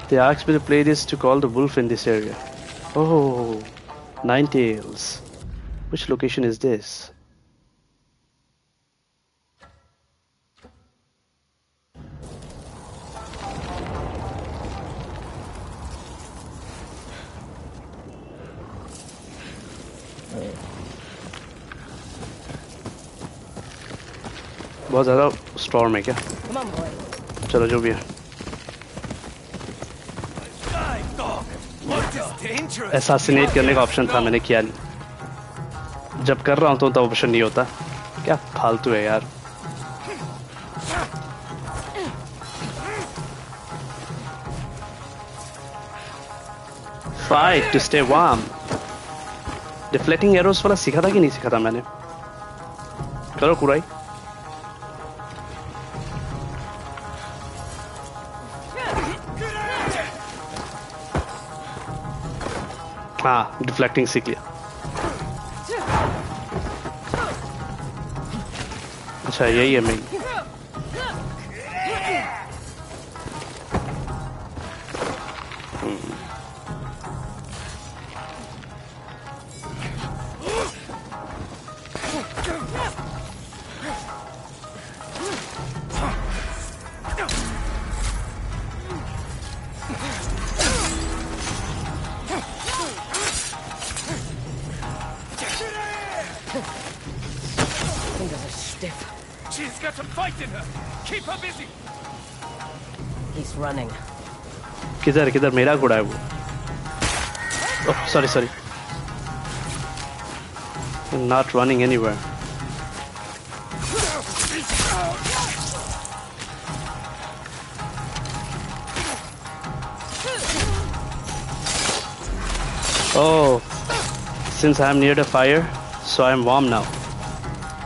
They asked me to play this to call the wolf in this area. Oh, Ninetales. Which location is this? बहुत ज़्यादा storm है क्या? चलो जो भी है। असैसिनेट करने का ऑप्शन था, मैंने किया नहीं। जब कर रहा हूँ तो ऑप्शन नहीं होता। क्या फालतू है यार। Fight to stay warm. Deflecting arrows वाला सीखा था कि नहीं सीखा था मैंने? करो कुराई। हाँ, डिफ्लेक्टिंग सीख लिया। अच्छा यही है मेन। किधर किधर मेरा घोड़ा है वो? Oh sorry sorry. Not running anywhere. Oh, since I am near the fire, so I am warm now.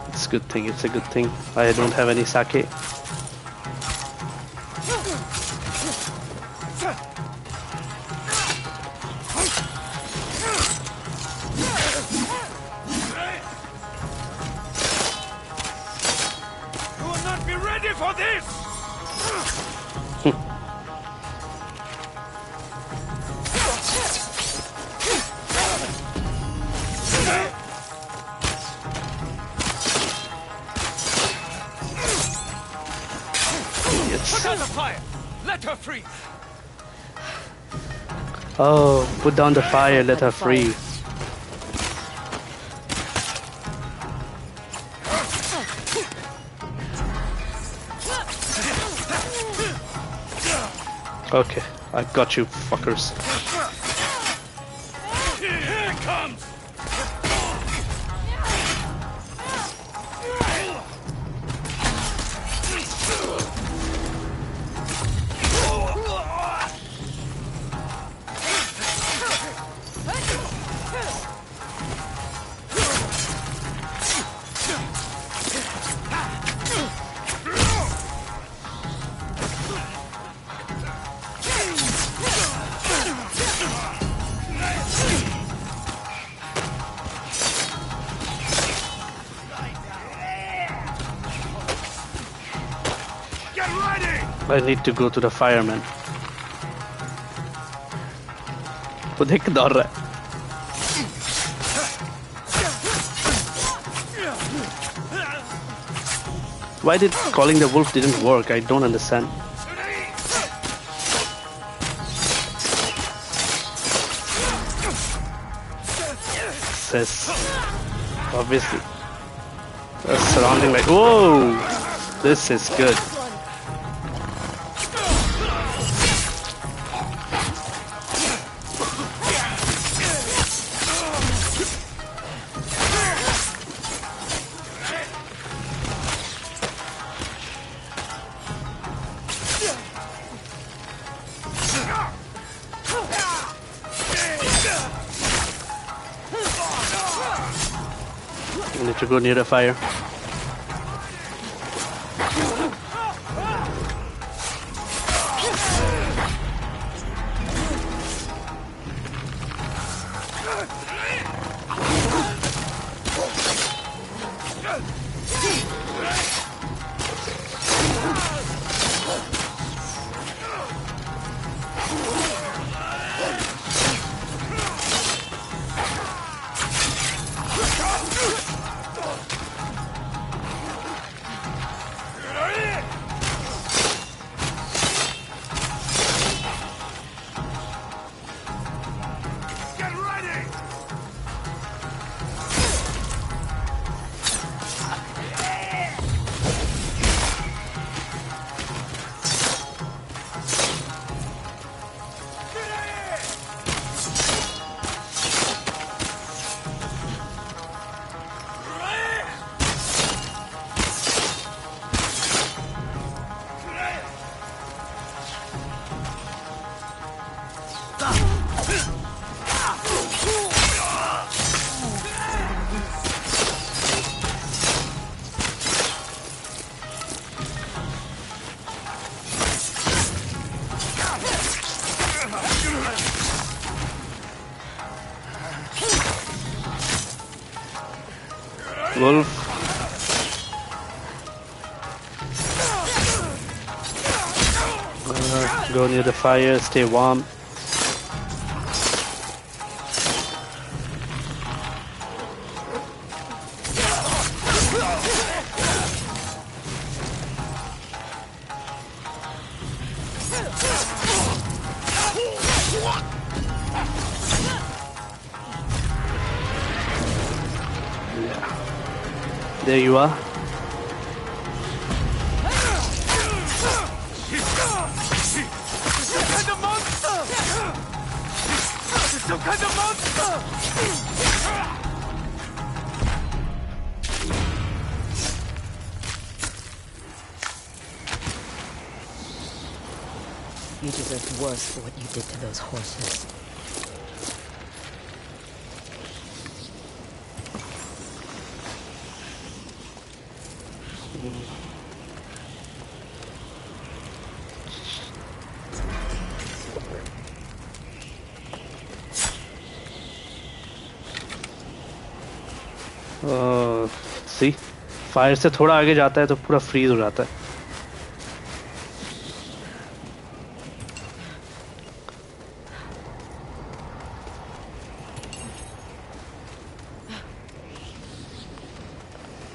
It's a good thing. It's a good thing. I don't have any sake. Oh, put down the fire, let her free. Okay, I got you, fuckers. Here it comes. I need to go to the fireman. वो देख के दौड़ रहा है। Why did calling the wolf didn't work? I don't understand. Says obviously surrounding like whoa, this is good. To go near the fire. Wolf. Go near the fire, stay warm. Yeah. There you are. You deserved worse for what you did to those horses. सी फायर से थोड़ा आगे जाता है तो पूरा freeze हो जाता है.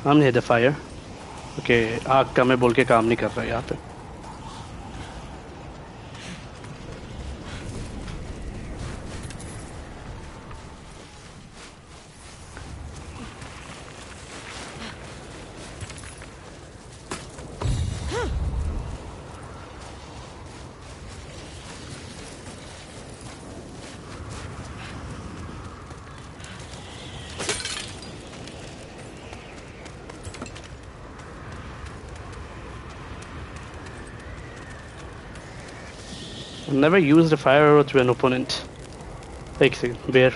हम नहीं द फायर. ओके आग का मैं बोल के काम नहीं कर रहा यहाँ पे. Never used a fire arrow to an opponent. Take a second, where?